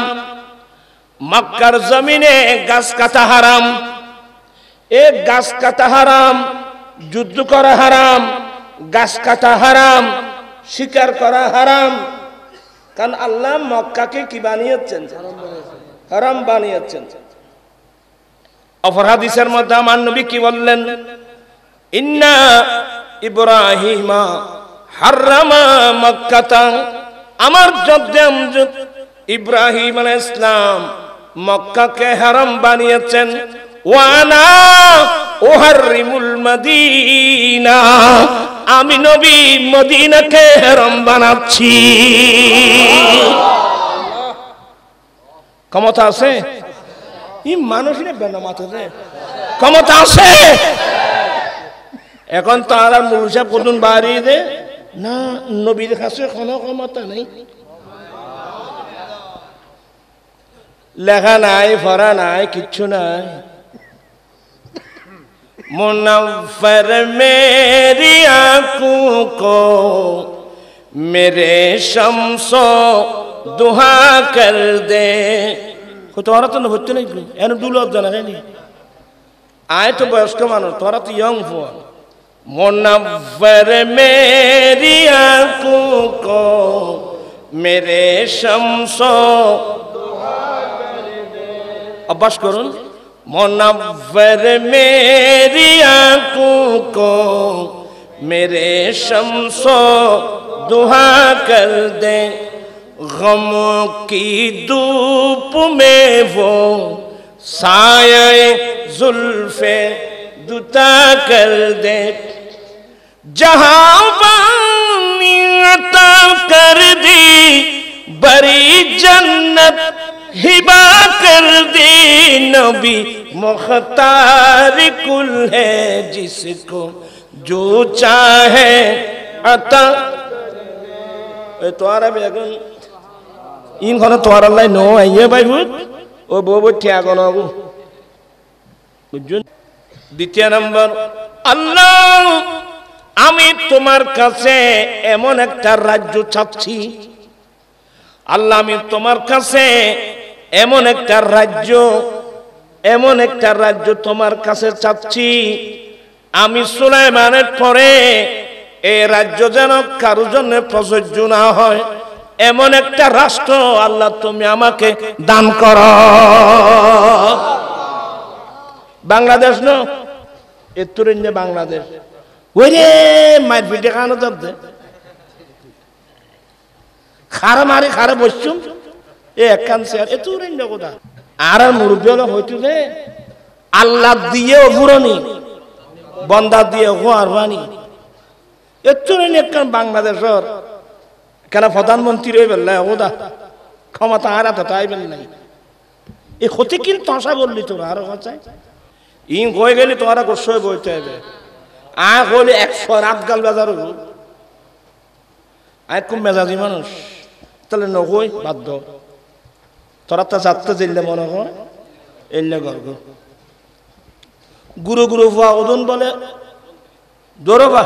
মক্কার জমিনে গাছ কাটা হারাম, এই গাছ কাটা হারাম, যুদ্ধ করা হারাম, গাছ কাটা হারাম, শিকার করা হারাম। কারণ আল্লাহ মক্কাকে কি বানিয়েছেন? হারাম বানিয়েছেন। অপর হাদিসের মধ্যে আমার নবী কি বললেন? ইন্না ইব্রাহিমা হাররামা মক্কাতা, আমার জদ্দ ইব্রাহিম আলাইহিস সালাম মক্কাকে হারাম বানিয়েছেন। ওয়ানা উহাররিমুল মদিনা, আমি নবী মদিনাকে হারাম বানাচ্ছি। ক্ষমতা আছে? এই মানুষের বেনামাতে ক্ষমতা আছে? এখন তারা মুরুষা কতুন বাড়িয়ে দে না, নবীর কাছে কোনো ক্ষমতা নেই, লেখা নাই, পড়া নাই, কিচ্ছু নাই। मुनव्वर मेरी आंखों को मेरे शम्सो दुहा कर दे। তোরা তো হচ্ছে না এন দুলক জানা হয়নি আয় তো বয়স্ক মানুষ তোরা তো ইয়ং ফোন। मुनव्वर मेरी आंखों को मेरे शम्सो अब्बास करुन। मुनव्वर मेरी आंखों को मेरे शम्सो दुहा कर दे। गमों की धूप में वो साये जुल्फे दुता कर दे। जहां बानी अता कर दी बड़ी जन्नत हिबा कर दी। नबी मुख्तार कुल है जिसको जो चाहे अता। তোরা বেগুন ইন কোন তোরা লাই নো আইয়ে ভাই বুঝ ও বউ ঠিয়া কোন বুঝুন। দ্বিতীয় নম্বর, আল্লাহ আমি তোমার কাছে এমন একটা রাজ্য চাচ্ছি। আল্লাহ আমি তোমার কাছে এমন একটা রাজ্য তোমার কাছে চাচ্ছি। আমি সুলাইমানের পরে এই রাজ্য যেন কারো জন্য প্রযোজ্য না হয় এমন একটা রাষ্ট্র আল্লাহ তুমি আমাকে দান করো। বাংলাদেশ ন এতুরিঞ্জে বাংলাদেশ ওই রে মায়ের পিঠে খানো যাবে খারা মারি খারা বসছুম এ একখান শেয়ার এতুরিঞ্জ কোথা আর মুরব্বী হলো হইতো যে আল্লাহ দিয়ে অভুরনি বন্দা দিয়ে গোয়ার বানি এতুরিঞ্জ একখান বাংলাদেশের কেন প্রধানমন্ত্রী হয়ে বেললে ওদা ক্ষমতা আর এত তাইবেন নাই এই ক্ষতি কিন্তু আশা করলি তোরা আরো কথায় ইন হয়ে গেলি তোমরা গোসয় বইতে হবে আ হলে 100 রাত গাল বাজার আয় খুব মেজাজি মানুষ তাহলে নগই বাধ্য তোরা তো যাত্রা জিল্লে মনে হয় এলে গর্গ গুরু গুরু ভুয়া ওদন বলে দৌড়বা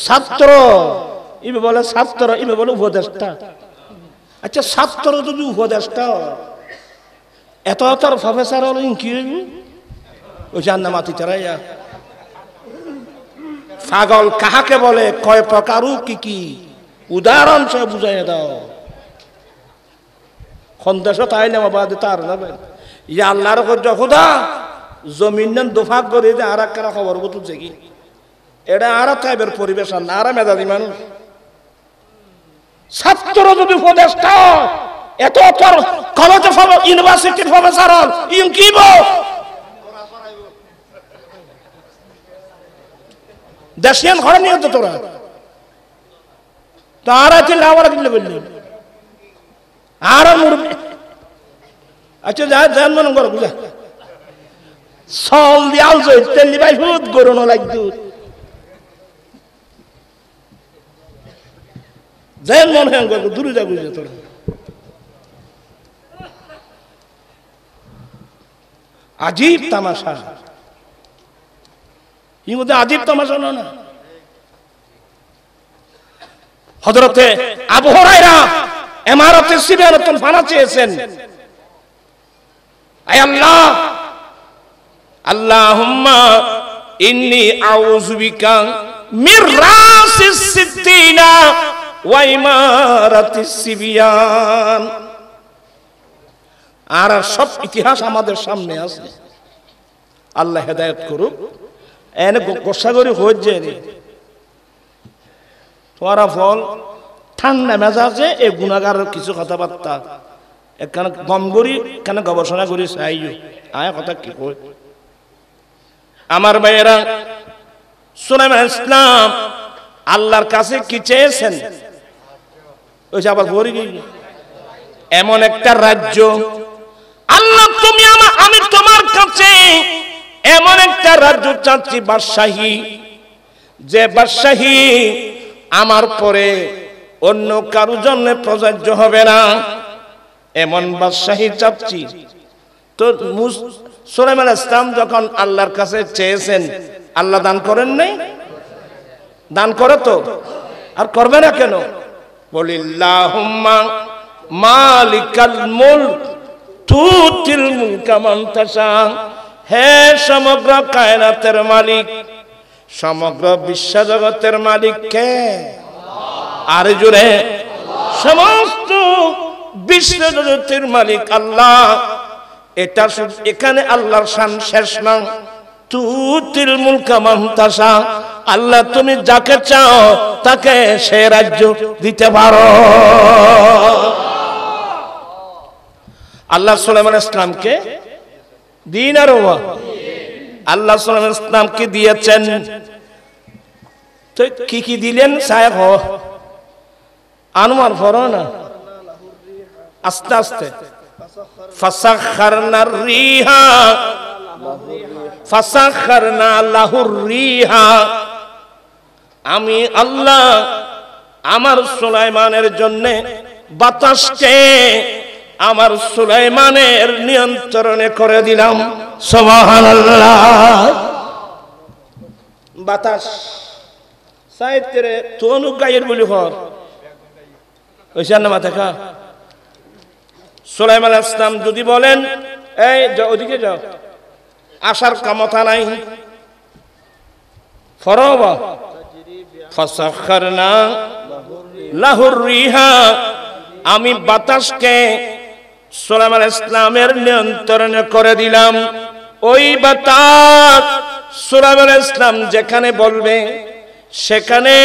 ছাত্র ইবে বলে ছাত্র ইবে বলে উপদেষ্টা। আচ্ছা ছাত্র যদি উপদেষ্টা এত তোর প্রফেসর হল কি হইবি ওই জান্না মাতি চারাইয়া পাগল কাহাকে বলে কয় প্রকারও কি কি উদাহরণ সে বুঝাই দাও। সন্দেশ তাইলে বাদ তার যাবে ইয়া আল্লাহর খোদা জমিন দোফাক করে যে আর একটা খবর তুলছে কি এটা আর টাইপের পরিবেশ আল্লাহ আর মেধাবী মানুষ। ছাত্র যদি উপদেষ্টা এত তোর কলেজে ইউনিভার্সিটির প্রফেসর হল ইন কি দেশিয়ান ঘরে নিয়ে তো তোরা তার আছে লাওয়ারা দিলে বললি আর মুরব্বী আচ্ছা যা জান মন কর বুঝা সল দিয়াল জয় তেলি ভাই হুদ গরুনো লাগতো যেন মন হ্যাঁ করবো দূরে যা বুঝে তোরা আজীব তামাশা এই মধ্যে আজীব তামাশা না। হযরতে আবু হুরায়রা ইমারতে সিবিয়ানতুল ফানা চেয়েছেন আয় আল্লাহ আল্লাহুম্মা ইন্নী আউযু বিকা মির রাসিস সিদ্দিনা ওয়া ইমারাতিস সিবিয়ান। আর সব ইতিহাস আমাদের সামনে আছে আল্লাহ হেদায়েত করুক। এনে গোসা করে হচ্ছে রে তোরা ফল ঠান্ডা মেজাজে এই গুণাগারের কিছু কথাবার্তা এখানে গম করি কেন গবেষণা করি চাইও আয় কথা কি কই আমার ভাইয়েরা। সুলাইমান ইসলাম আল্লাহর কাছে কি চেয়েছেন ওই যে আবার ভরি গেল এমন একটা রাজ্য আল্লাহ তুমি আমি তোমার কাছে এমন একটা রাজ্য চাচ্ছি বাদশাহী যে বাদশাহী আমার পরে অন্য কারো জন্য প্রযোজ্য হবে না এমন বাদশাহী চাচ্ছি তো সুলাইমান আলাইহিস সালাম যখন আল্লাহর কাছে চেয়েছেন, আল্লাহ দান করেন নাই? দান করে তো, আর করবে না কেন? বলিল্লাহুম্মা মালিকাল মুলক তুতিল মুলকা মান তাশা। হে সমগ্র কায়নাতের মালিক, সমগ্র বিশ্বজগতের মালিক কে? আর জোরে, সমস্ত বিশ্বজগতের মালিক আল্লাহ। এটা এখানে আল্লাহর শান শেষ না। তুতিল মুলকা মান তাশা, আল্লাহ তুমি যাকে চাও তাকে সে রাজ্য দিতে পারো। আল্লাহ সুলাইমান আলাইহিস সালামকে দিন আর আল্লাহ সুলাইমান আলাইহিস সালামকে দিয়েছেন। তো কি কি দিলেন? সাহেব আনুমান ফর না, আস্তে আস্তে। ফাসাখখারনা রিহা, ফাসাখখারনা লাহুর রিহা। আমি আল্লাহ আমার সুলাইমানের জন্য বাতাসকে আমার সুলাইমানের নিয়ন্ত্রণে করে দিলাম। সুবহানাল্লাহ। বাতাস সাহিত্যের তোনু গায়ের বলি হর ওইখান না মাথা খা। সুলাইমান আলাইহিস সালাম যদি বলেন এই যাও ওদিকে যাও, আসার ক্ষমতা নাই। ফরবা ফাসাখখারনা লাহুর রিহা, আমি বাতাসকে সুলাইমান আলাইহিস সালামের নিয়ন্ত্রণে করে দিলাম। ওই বাতাস সুলাইমান আলাইহিস সালাম যেখানে বলবে সেখানে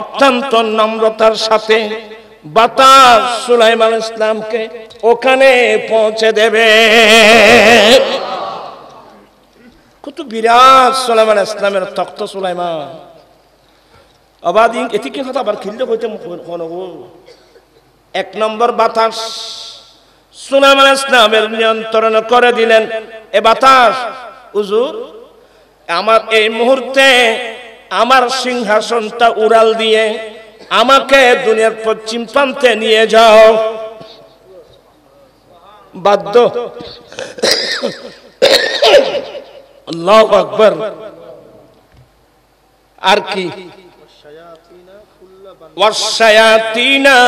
অত্যন্ত নম্রতার সাথে বাতাস সুলাইমান আলাইহিস সালামকে ওখানে পৌঁছে দেবে। কত বিরাট সুলাইমান আলাইহিস সালামের তখ্ত সুলাইমান। অবাদিন এটি কি কথা আবার খিললে কইতে এক নম্বর বাতাস সুলাইমান আলাইহিস সালামের নিয়ন্ত্রণ করে দিলেন। এ বাতাস, হুজুর আমার এই মুহূর্তে আমার সিংহাসনটা উড়াল দিয়ে আমাকে দুনিয়ার পশ্চিম প্রান্তে নিয়ে যাও। বাধ্য। আল্লাহু আকবার। আর কি? ওয়াশায়াতিনা,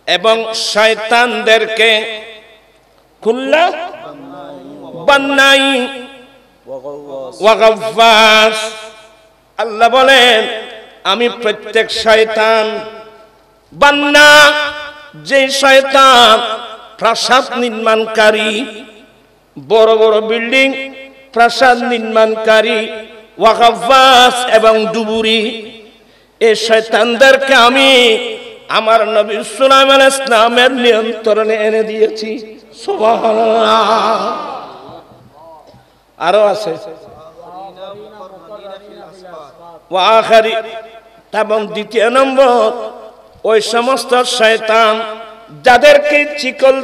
এবং শয়তানদেরকে কুল্লা বান্নাই ওয়া গাওয়াস। আল্লাহ বলেন আমি প্রত্যেক শয়তান বান্না, যে শয়তান প্রাসাদ নির্মাণকারী, বড় বড় বিল্ডিং প্রাসাদ নির্মাণকারী, ওয়া গাওয়াস এবং ডুবুরি, এই শয়তানদেরকে আমি আমার নবী সুলাইমান আলাইহিস সালামের নিয়ন্ত্রণে এনে দিয়েছি। সুবহানাল্লাহ। আরো আছে ওয়া আখারি, এবং দ্বিতীয় নম্বর ওই সমস্ত শয়তান যাদেরকে চিকল